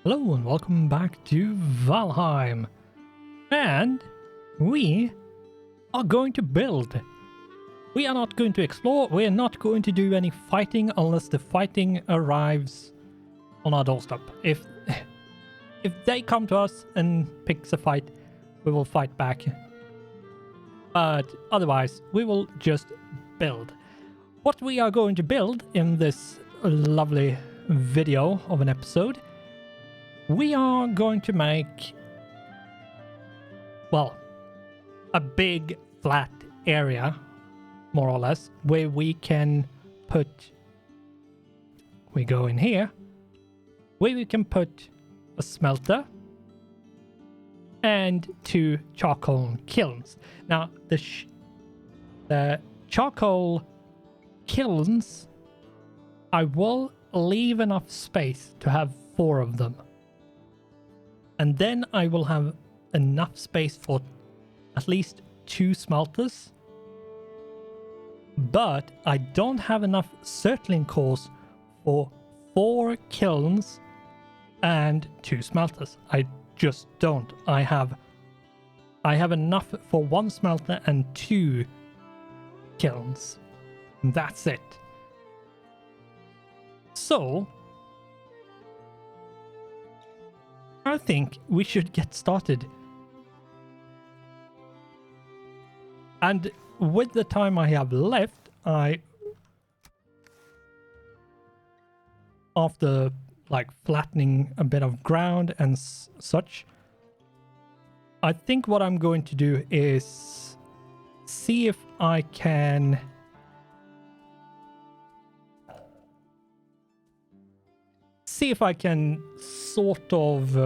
Hello and welcome back to Valheim, and we are going to build. We are not going to explore, we are not going to do any fighting unless the fighting arrives on our doorstep. If they come to us and picks a fight, we will fight back. But otherwise, we will just build. What we are going to build in this lovely video of an episode, we are going to make, well, a big flat area, more or less, where we can put, we go in here, where we can put a smelter and 2 charcoal kilns. Now, the charcoal kilns, I will leave enough space to have 4 of them. And then I will have enough space for at least 2 smelters. But I don't have enough circling cores for 4 kilns and 2 smelters. I just don't. I have enough for 1 smelter and 2 kilns. That's it. So I think we should get started. And with the time I have left, after like flattening a bit of ground and such, I think what I'm going to do is see if I can sort of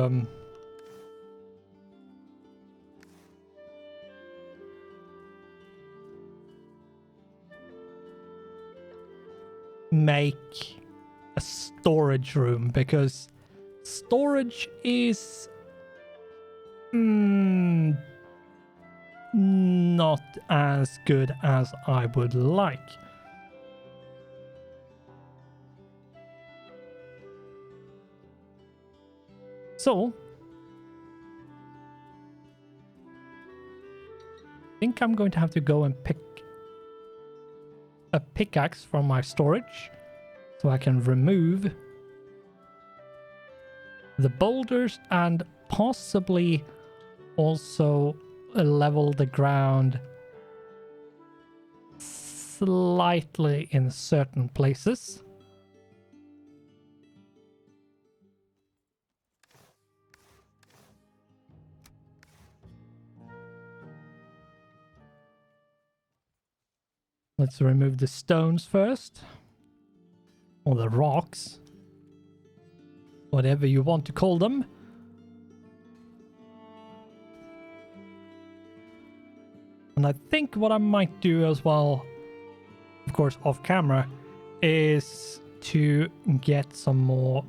make a storage room, because storage is not as good as I would like. So, I think I'm going to have to go and pick a pickaxe from my storage so I can remove the boulders and possibly also level the ground slightly in certain places. Let's remove the stones first. Or the rocks. Whatever you want to call them. And I think what I might do as well, of course off camera, is to get some more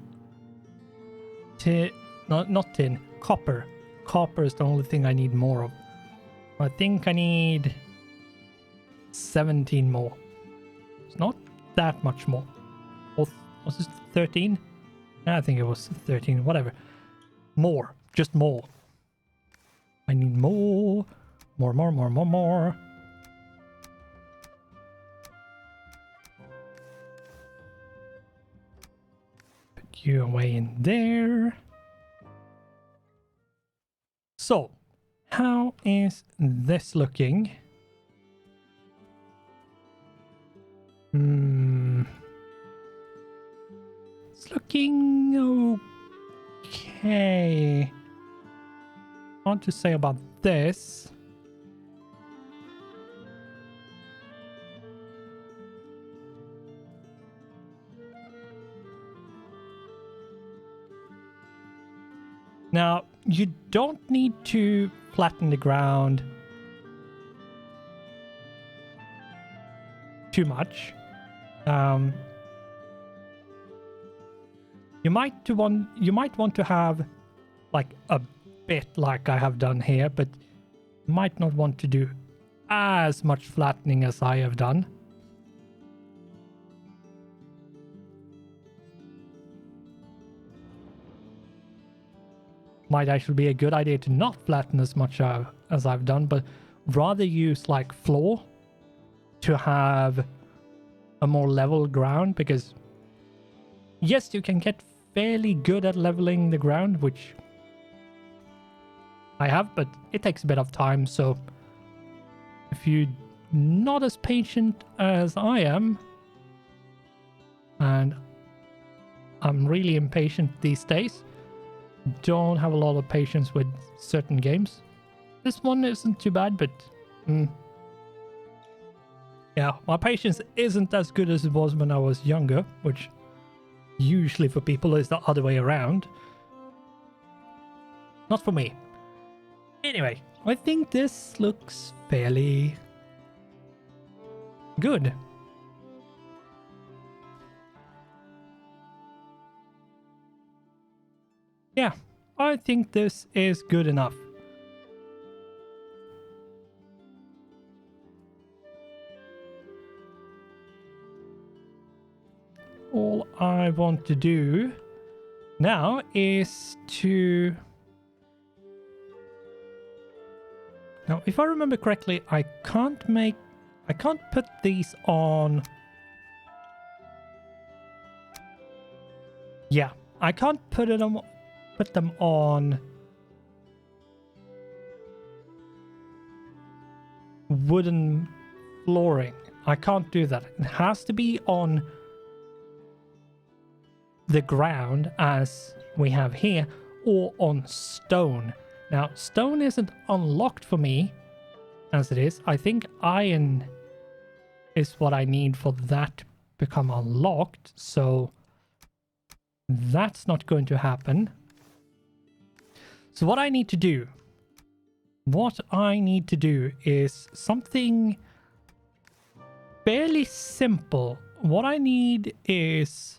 tin, not tin, copper. Copper is the only thing I need more of. I think I need 17 more. It's not that much more. Was this 13? I think it was 13, whatever. More, just more. I need more. More. Put you away in there. So, how is this looking? It's looking okay. What to say about this? Now, you don't need to flatten the ground too much. You might want to have like a bit like I have done here, but you might not want to do as much flattening as I have done. might actually be a good idea to not flatten as much as I've done, but rather use like floor to have a more level ground, because yes, you can get fairly good at leveling the ground, which I have, but it takes a bit of time. So if you're not as patient as I am, and I'm really impatient these days, don't have a lot of patience with certain games. This one isn't too bad, but yeah, my patience isn't as good as it was when I was younger, which usually for people is the other way around. Not for me. Anyway, I think this looks fairly good. Yeah, I think this is good enough. All I want to do now is to... Now, if I remember correctly, I can't put these on... Yeah, I can't put them on wooden flooring. I can't do that. It has to be on the ground as we have here, or on stone. Now, stone isn't unlocked for me as it is. I think iron is what I need for that to become unlocked, so that's not going to happen. So what I need to do is something fairly simple. What I need is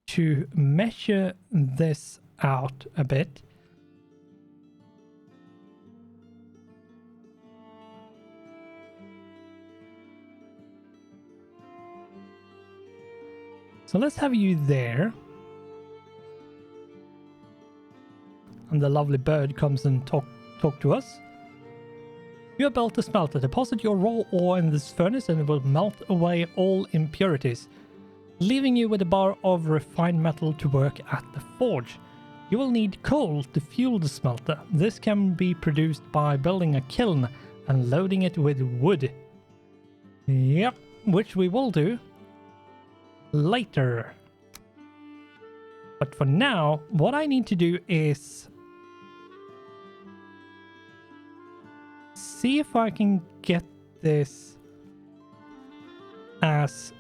to measure this out a bit. So let's have you there. And the lovely bird comes and talk to us. You are built a smelter. Deposit your raw ore in this furnace and it will melt away all impurities, leaving you with a bar of refined metal to work at the forge. You will need coal to fuel the smelter. This can be produced by building a kiln and loading it with wood. Yep, which we will do later. But for now, what I need to do is see if I can get this as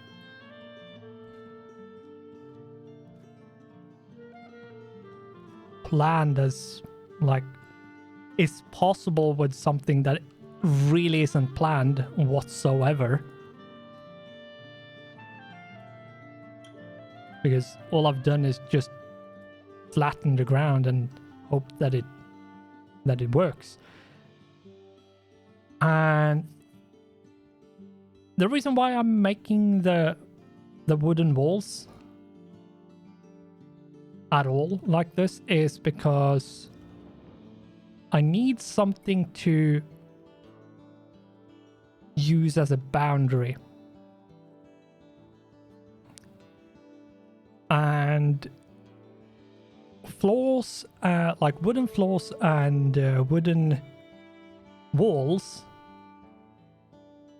planned as like is possible with something that really isn't planned whatsoever. Because all I've done is just flatten the ground and hope that it works. And the reason why I'm making the wooden walls at all like this is because I need something to use as a boundary. And floors, like wooden floors and wooden walls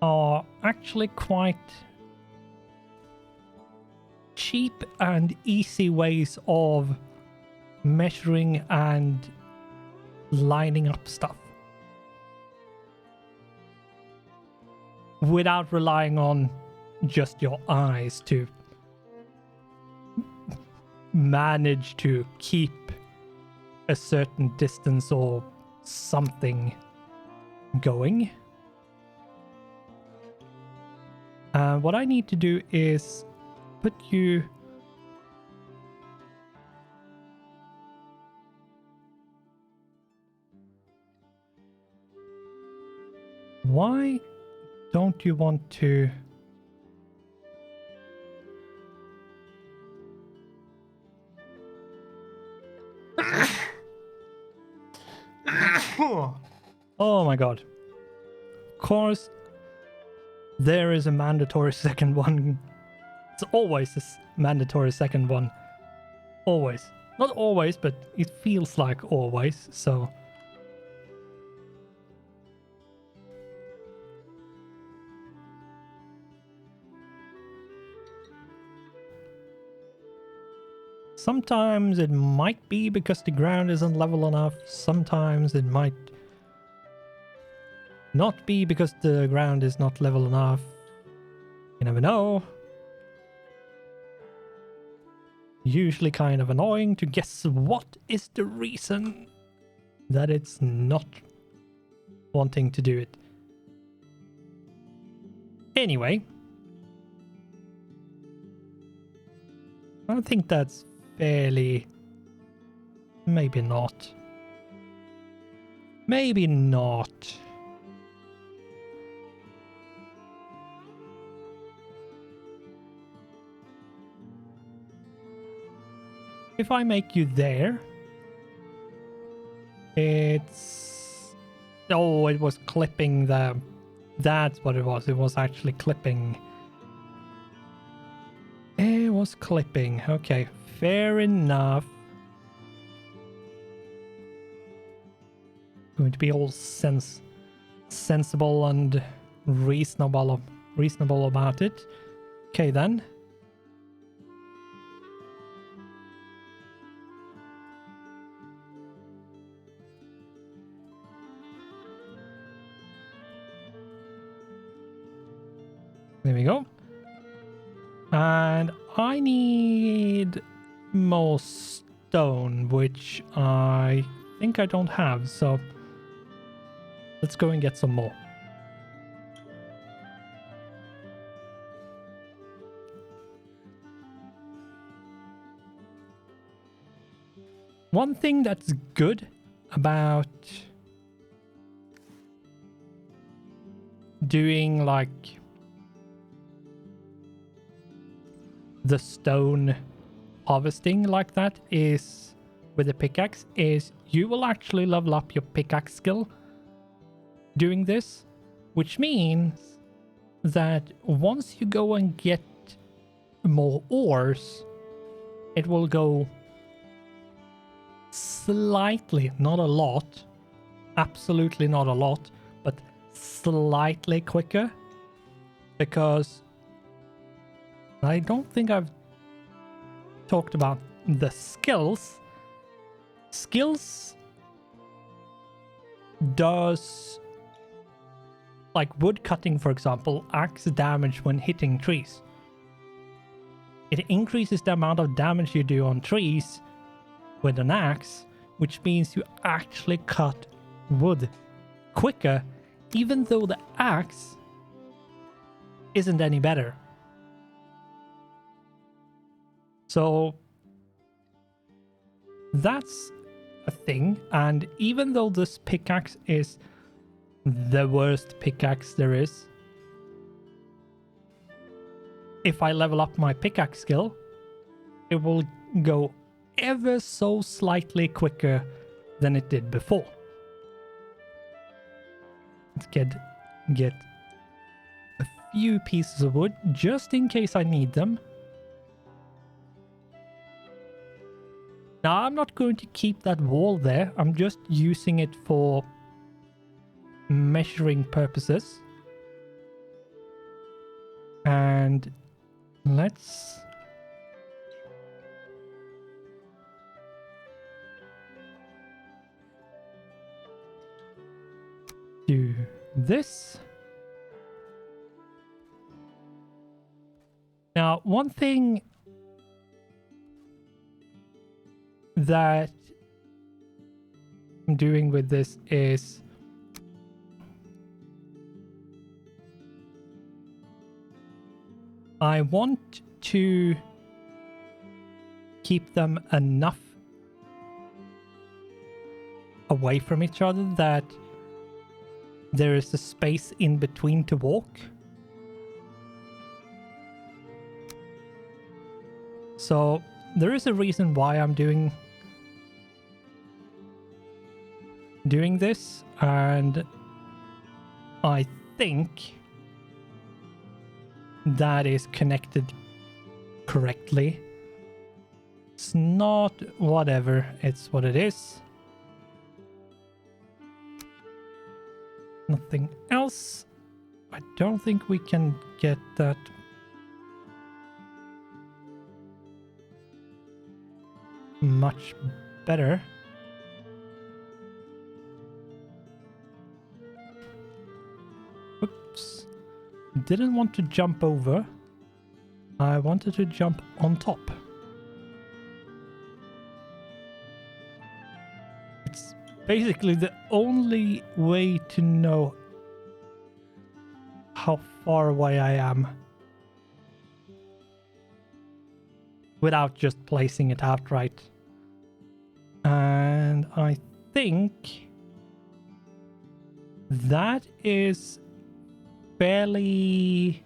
are actually quite cheap and easy ways of measuring and lining up stuff without relying on just your eyes to manage to keep a certain distance or something going. What I need to do is put you why don't you want to Oh my god. Of course, there is a mandatory second one. It's always a mandatory second one. Always. Not always, but it feels like always, so... Sometimes it might be because the ground isn't level enough. Sometimes it might not be because the ground is not level enough. You never know. Usually kind of annoying to guess what is the reason that it's not wanting to do it. Anyway. I think that's fairly... Maybe not. Maybe not. If I make you there, it's... Oh, it was clipping the... That's what it was. It was actually clipping. It was clipping. Okay, fair enough. Going to be all sensible and reasonable about it. Okay then. There we go. And I need more stone, which I think I don't have, so let's go and get some more. One thing that's good about doing like the stone harvesting like that is with the pickaxe is you will actually level up your pickaxe skill doing this, which means that once you go and get more ores, it will go slightly, not a lot, absolutely not a lot, but slightly quicker, because I don't think I've talked about the skills. Skills does, like wood cutting, for example, acts damage when hitting trees. It increases the amount of damage you do on trees with an axe, which means you actually cut wood quicker, even though the axe isn't any better. So that's a thing, and even though this pickaxe is the worst pickaxe there is, if I level up my pickaxe skill, it will go ever so slightly quicker than it did before. Let's get a few pieces of wood just in case I need them. Now, I'm not going to keep that wall there. I'm just using it for measuring purposes. And let's do this. Now, one thing that I'm doing with this is I want to keep them enough away from each other that there is a space in between to walk. So there is a reason why I'm doing doing this, and I think that is connected correctly. It's not whatever, it's what it is. Nothing else. I don't think we can get that. Much better. Oops. Didn't want to jump over. I wanted to jump on top. It's basically the only way to know how far away I am without just placing it outright. And I think that is fairly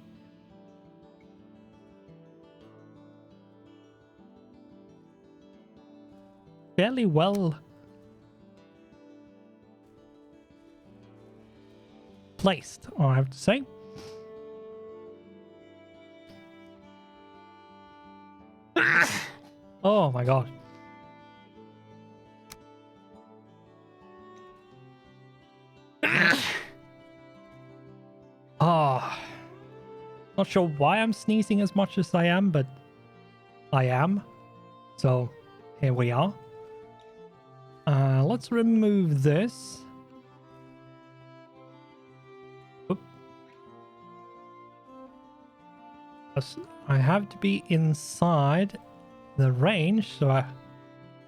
well placed, I have to say. Oh my god. Not sure why I'm sneezing as much as I am, but I am. So here we are. Let's remove this. Oop. I have to be inside the range, so I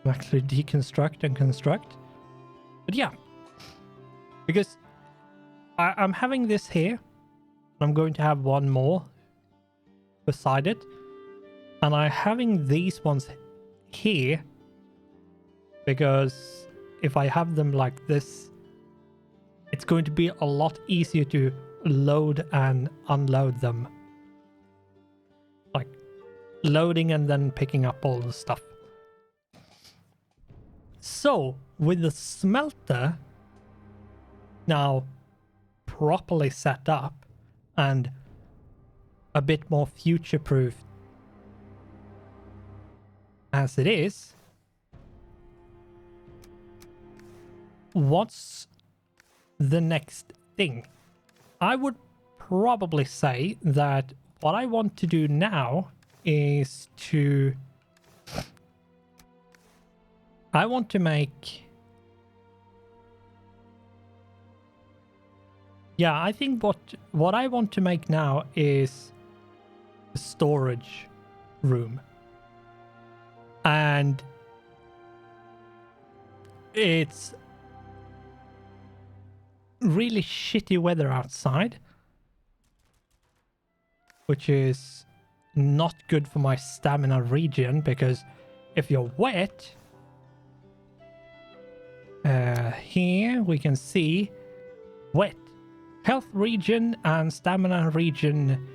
actually deconstruct and construct. But yeah, because I'm having this here. I'm going to have one more beside it, and I'm having these ones here because if I have them like this, it's going to be a lot easier to load and unload them, like loading and then picking up all the stuff. So with the smelter now properly set up and a bit more future-proof as it is, what's the next thing? I would probably say that what I want to do now is to... I want to make... Yeah, I think what I want to make now is a storage room. And it's really shitty weather outside, which is not good for my stamina regen, because if you're wet, here we can see wet. Health regen and stamina regen.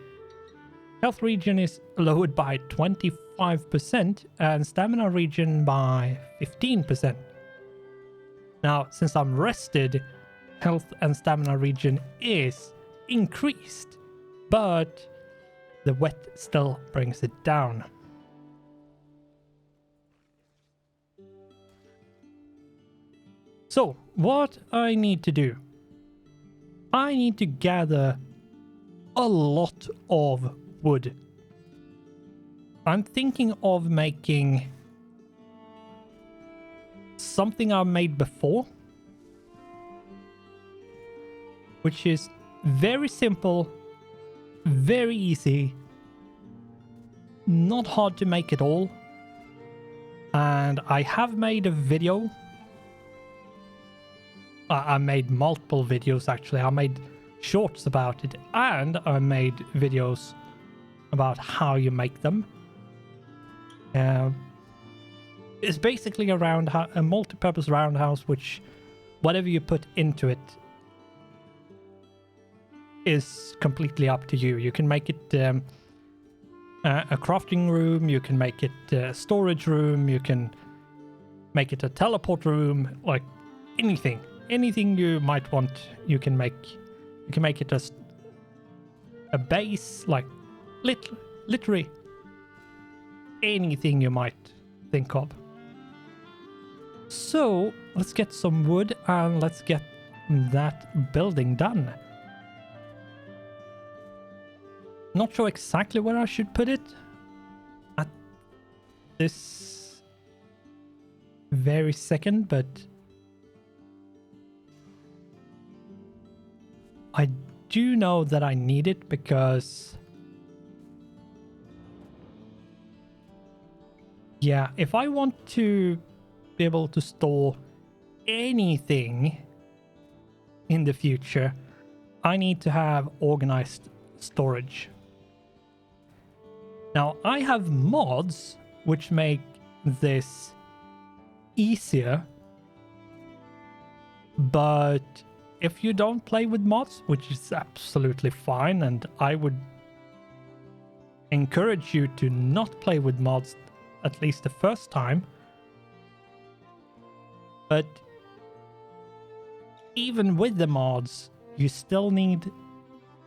Health regen is lowered by 25% and stamina regen by 15%. Now, since I'm rested, health and stamina regen is increased, but the wet still brings it down. So, what I need to do? I need to gather a lot of wood. I'm thinking of making something I made before, which is very simple, very easy, not hard to make at all. And I have made a video. I made multiple videos actually. I made shorts about it, and I made videos about how you make them. It's basically a multi-purpose roundhouse, which whatever you put into it is completely up to you. You can make it a crafting room, you can make it a storage room, you can make it a teleport room, like anything. anything you might want, you can make it just a base, like literally anything you might think of. So let's get some wood and let's get that building done. Not sure exactly where I should put it at this very second, but I do know that I need it because, yeah, if I want to be able to store anything in the future, I need to have organized storage. Now, I have mods which make this easier, but if you don't play with mods, which is absolutely fine, and I would encourage you to not play with mods at least the first time, but even with the mods, you still need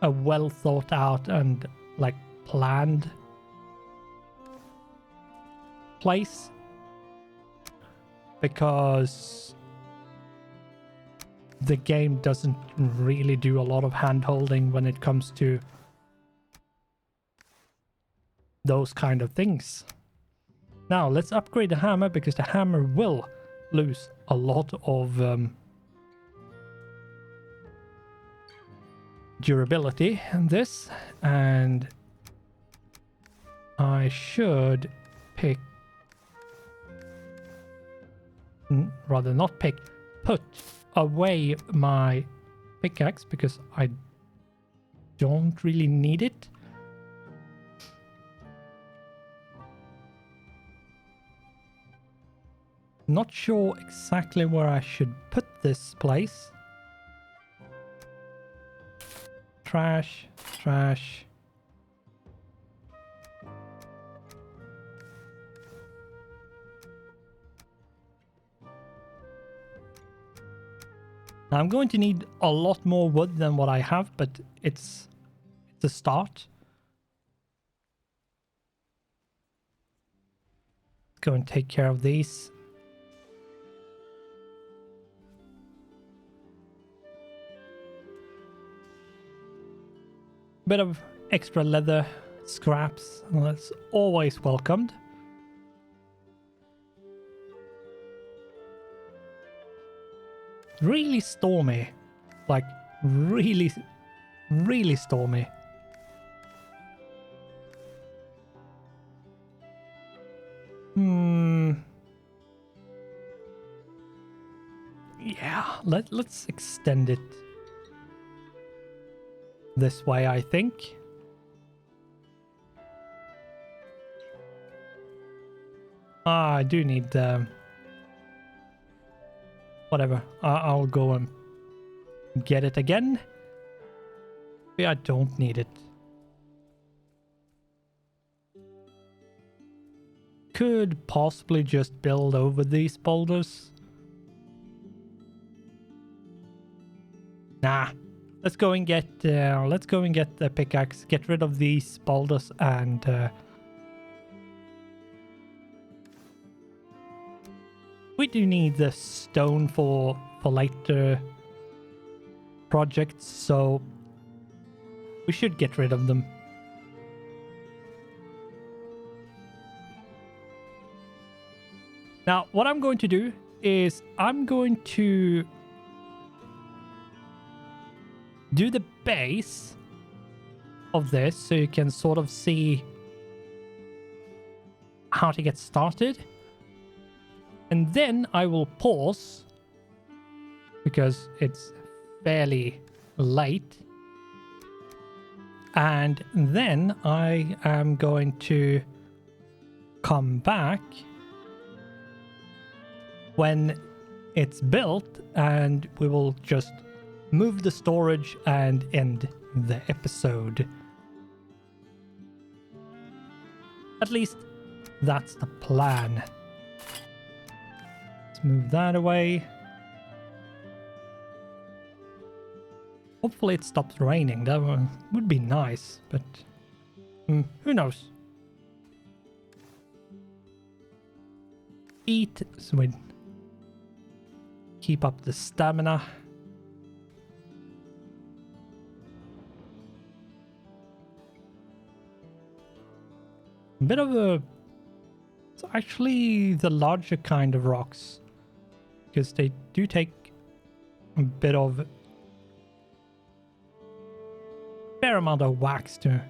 a well thought out and like planned place, because the game doesn't really do a lot of hand holding when it comes to those kind of things. Now let's upgrade the hammer, because the hammer will lose a lot of durability in this, and I should pick, rather not pick, put away my pickaxe because I don't really need it. Not sure exactly where I should put this place. Trash, trash. Now I'm going to need a lot more wood than what I have, but it's a start. Let's go and take care of these. Bit of extra leather scraps, and that's always welcomed. Really stormy, like really stormy. Yeah, let's extend it this way, I think. I do need whatever. I'll go and get it again. Maybe I don't need it. Could possibly just build over these boulders. Nah. Let's go and get the pickaxe, get rid of these boulders, and we do need the stone for later projects, so we should get rid of them. Now, what I'm going to do is I'm going to do the base of this so you can sort of see how to get started. And then I will pause because it's fairly late. And then I am going to come back when it's built, and we will just move the storage and end the episode. At least that's the plan. Let's move that away. Hopefully it stops raining. That would be nice, but who knows? Eat so we keep up the stamina. A bit of a... It's actually the larger kind of rocks, because they do take a bit of... fair amount of wax to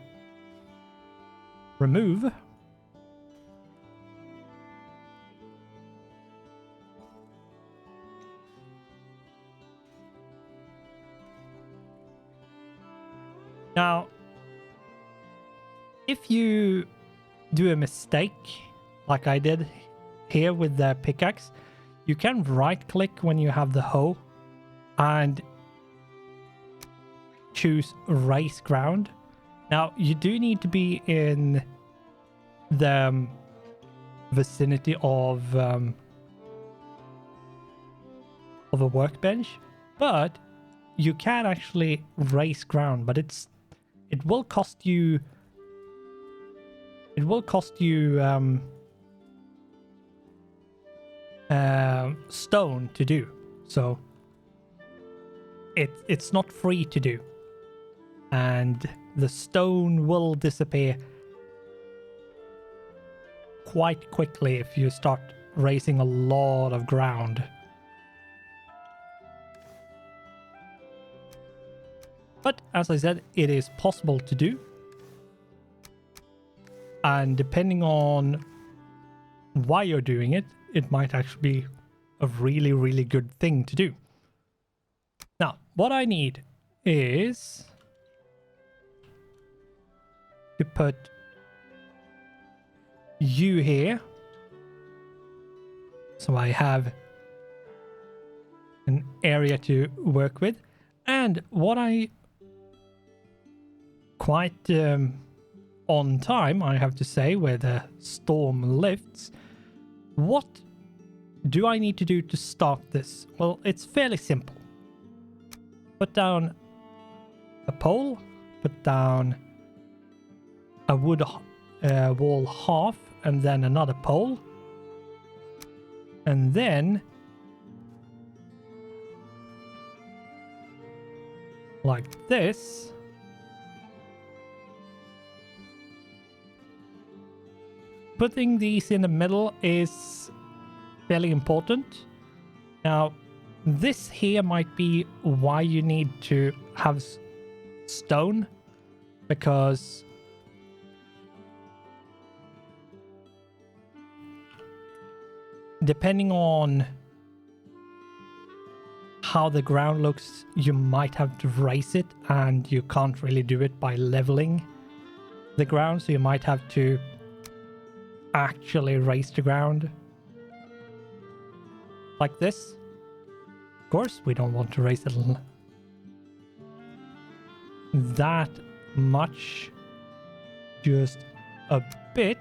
remove. Now, if you do a mistake, like I did here with the pickaxe, you can right-click when you have the hoe and choose raise ground. Now, you do need to be in the vicinity of a workbench, but you can actually raise ground, but it will cost you stone to do, so it's not free to do, and the stone will disappear quite quickly if you start raising a lot of ground. But as I said, it is possible to do. And depending on why you're doing it, it might actually be a really, really good thing to do. Now, what I need is to put you here. So I have an area to work with. And what I... quite on time, I have to say, where the storm lifts. What do I need to do to start this? Well, it's fairly simple. Put down a pole, put down a wood wall half, and then another pole. And then, like this. Putting these in the middle is fairly important. Now, this here might be why you need to have stone, because depending on how the ground looks, you might have to raise it, and you can't really do it by leveling the ground, so you might have to actually raise the ground like this. Of course, we don't want to raise it that much, just a bit.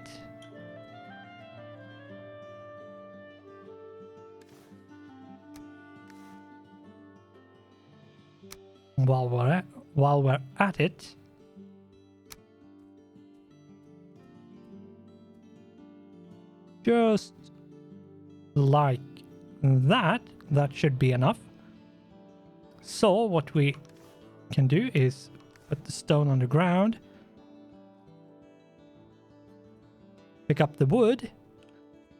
While we're at it, just like that should be enough. So what we can do is put the stone on the ground, pick up the wood,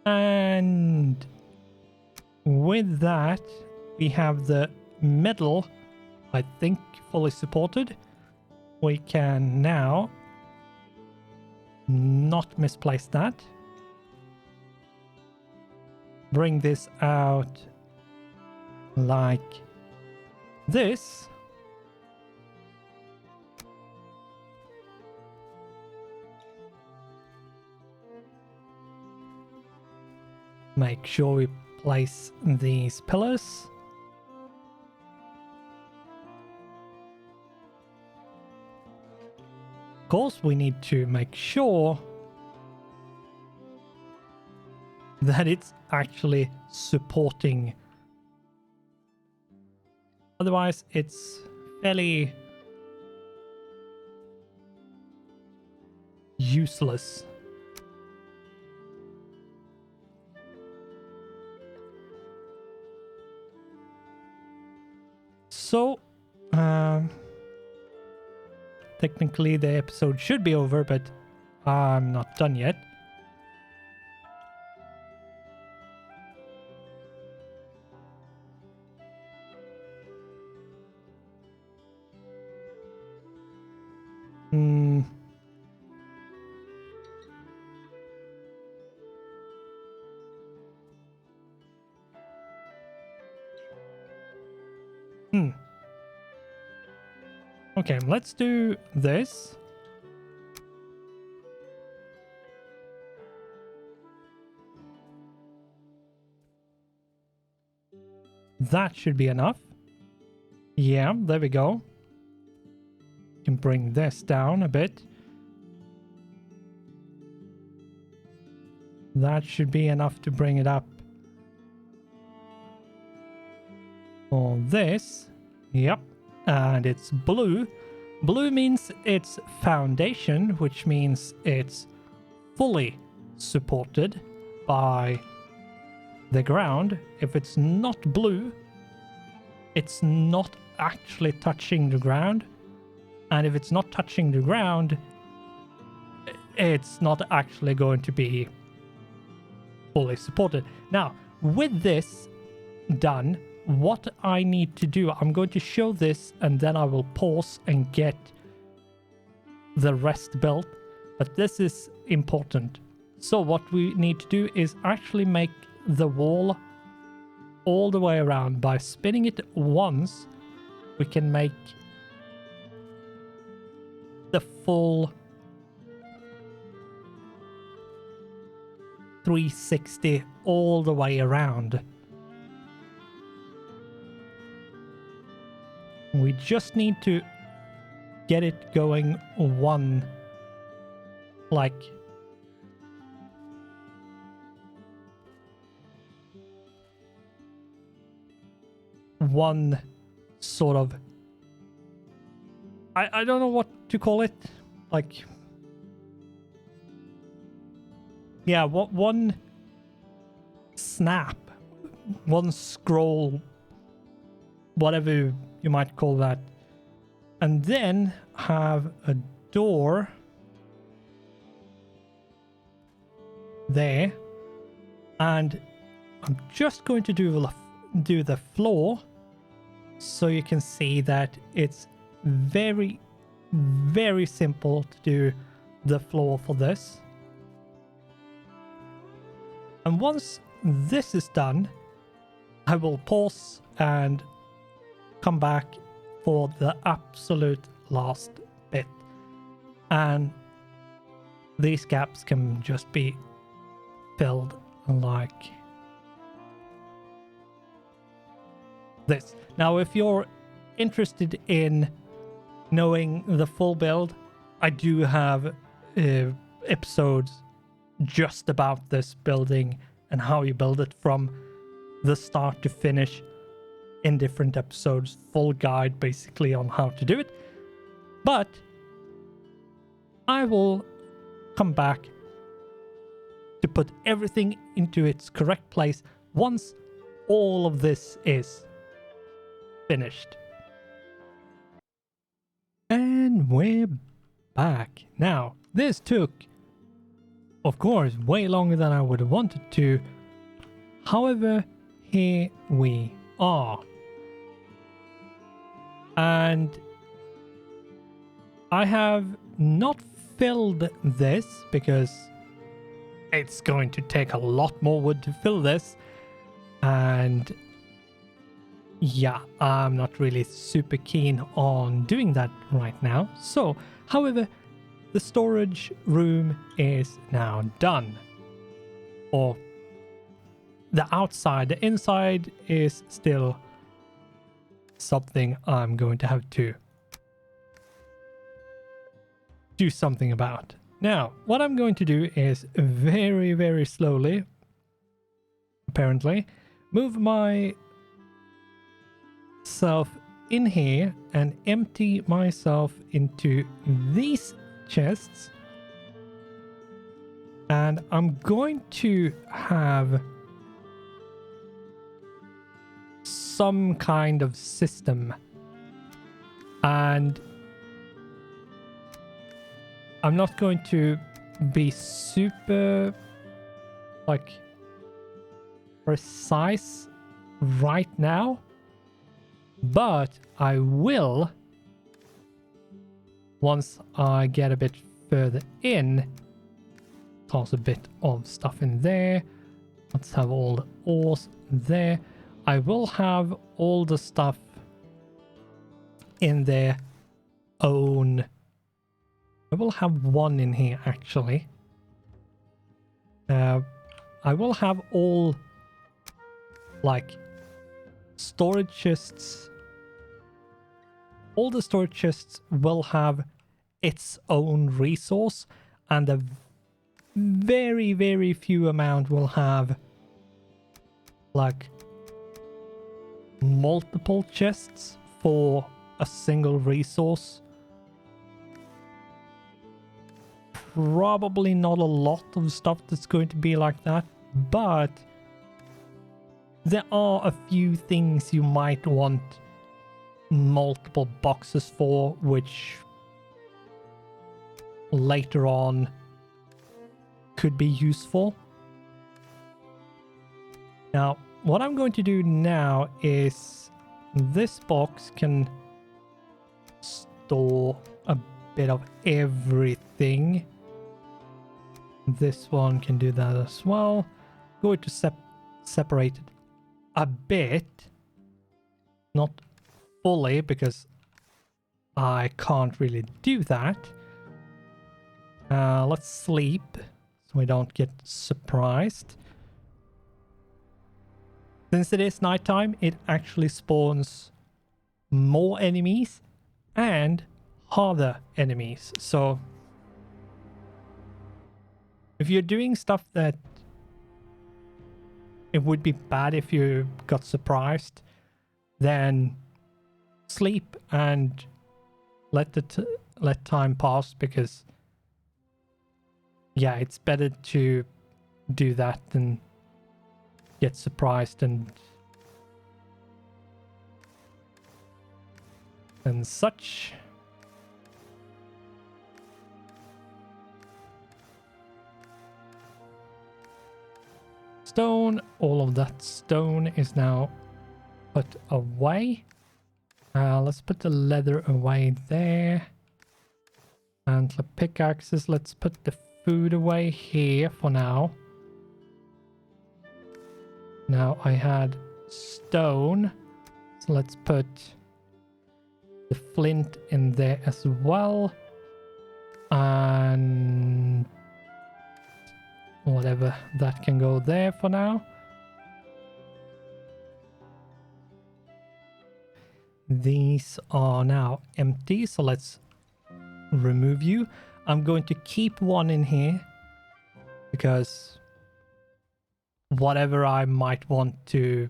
and with that we have the middle, I think, fully supported. We can now not misplace that. Bring this out like this. Make sure we place these pillars. Of course, we need to make sure that it's actually supporting. Otherwise, it's fairly useless. So, technically the episode should be over, but I'm not done yet. Okay, let's do this. That should be enough. Yeah, there we go. Can bring this down a bit. That should be enough to bring it up. For this. Yep. And it's blue. Blue means it's foundation, which means it's fully supported by the ground. If it's not blue, it's not actually touching the ground. And if it's not touching the ground, it's not actually going to be fully supported. Now, with this done, what I need to do, I'm going to show this and then I will pause and get the rest built. But this is important. So what we need to do is actually make the wall all the way around. By spinning it once, we can make the full 360 all the way around. We just need to get it going one, like, one sort of, I don't know what to call it, like, yeah, what, one snap, one scroll, whatever you might call that, and then have a door there, and I'm just going to do the floor so you can see that it's very, very simple to do the floor for this. And once this is done, I will pause and come back for the absolute last bit. And these gaps can just be filled like this. Now, if you're interested in knowing the full build, I do have episodes just about this building and how you build it from the start to finish in different episodes. Full guide basically on how to do it. But I will come back to put everything into its correct place once all of this is finished. And we're back. Now, this took, of course, way longer than I would have wanted to. However, here we are. And I have not filled this because it's going to take a lot more wood to fill this. And yeah, I'm not really super keen on doing that right now. So, however, the storage room is now done. Or the outside, the inside is still something I'm going to have to do something about. Now, what I'm going to do is very, very slowly, apparently, move myself in here and empty myself into these chests. And I'm going to have some kind of system. And I'm not going to be super like precise right now, but I will once I get a bit further in. Toss a bit of stuff in there. Let's have all the ores there. I will have all the stuff in their own. I will have one in here actually. I will have all like storage chests. All the storage chests will have its own resource, and a very, very few amount will have like multiple chests for a single resource. Probably not a lot of stuff that's going to be like that, but there are a few things you might want multiple boxes for, which later on could be useful. Now, what I'm going to do now is this box can store a bit of everything. This one can do that as well. Going to separate it a bit, not fully because I can't really do that. Let's sleep so we don't get surprised. Since it is nighttime, it actually spawns more enemies and harder enemies. So if you're doing stuff that it would be bad if you got surprised, then sleep and let time pass, because yeah, it's better to do that than get surprised and such. Stone, all of that stone is now put away. Let's put the leather away there. And the pickaxes, let's put the food away here for now. Now I had stone, so let's put the flint in there as well. And whatever, that can go there for now. These are now empty, so let's remove you. I'm going to keep one in here because whatever I might want to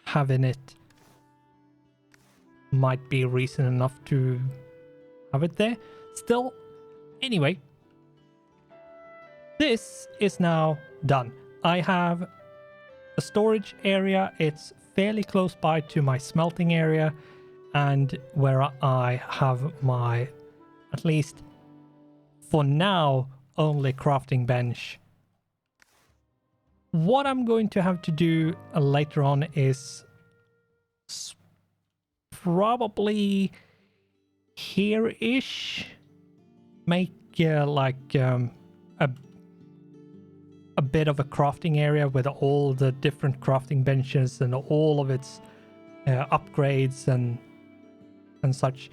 have in it might be reason enough to have it there. Still, anyway, this is now done. I have a storage area. It's fairly close by to my smelting area and where I have my, at least for now, only crafting bench. What I'm going to have to do later on is probably here-ish make like a bit of a crafting area with all the different crafting benches and all of its upgrades and such.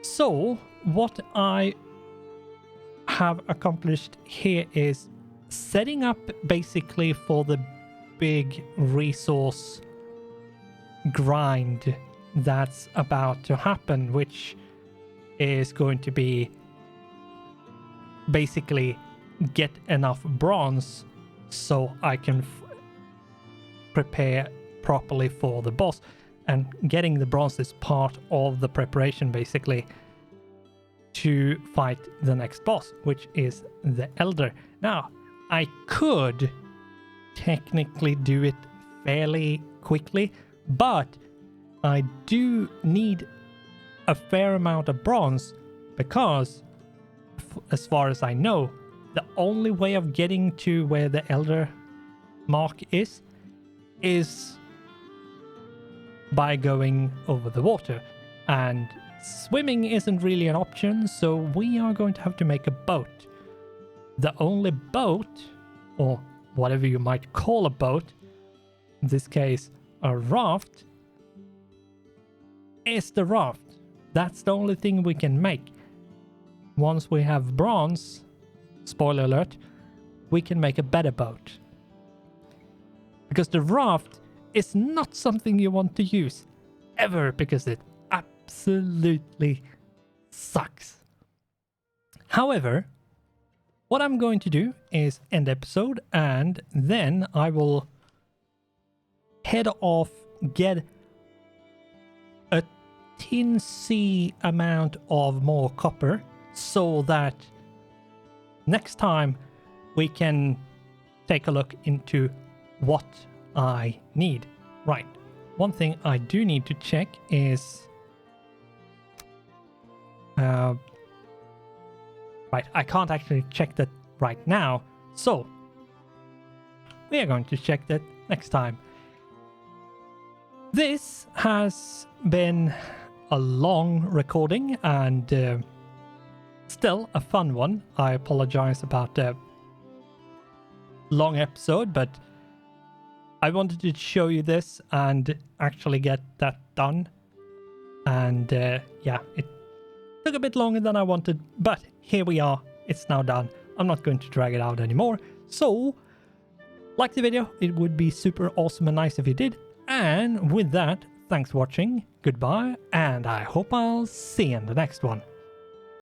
So what I have accomplished here is setting up basically for the big resource grind that's about to happen, which is going to be basically get enough bronze so I can prepare properly for the boss. and getting the bronze is part of the preparation basically to fight the next boss, which is the Elder. Now, I could technically do it fairly quickly, but I do need a fair amount of bronze because, as far as I know, the only way of getting to where the Elder mark is by going over the water, and swimming isn't really an option, so we are going to have to make a boat. The only boat, or whatever you might call a boat, in this case a raft, is the raft. That's the only thing we can make. Once we have bronze, spoiler alert, we can make a better boat. Because the raft is not something you want to use ever, because it absolutely sucks. However, what I'm going to do is end the episode, and then I will head off, get a teensy amount of more copper, so that next time we can take a look into what I need. Right. One thing I do need to check is right, I can't actually check that right now, so we are going to check that next time. This has been a long recording and still a fun one. I apologize about the long episode, but I wanted to show you this and actually get that done. And yeah, it took a bit longer than I wanted, but here we are. It's now done. I'm not going to drag it out anymore. So, like the video, it would be super awesome and nice if you did. And with that, thanks for watching, goodbye, and I hope I'll see you in the next one.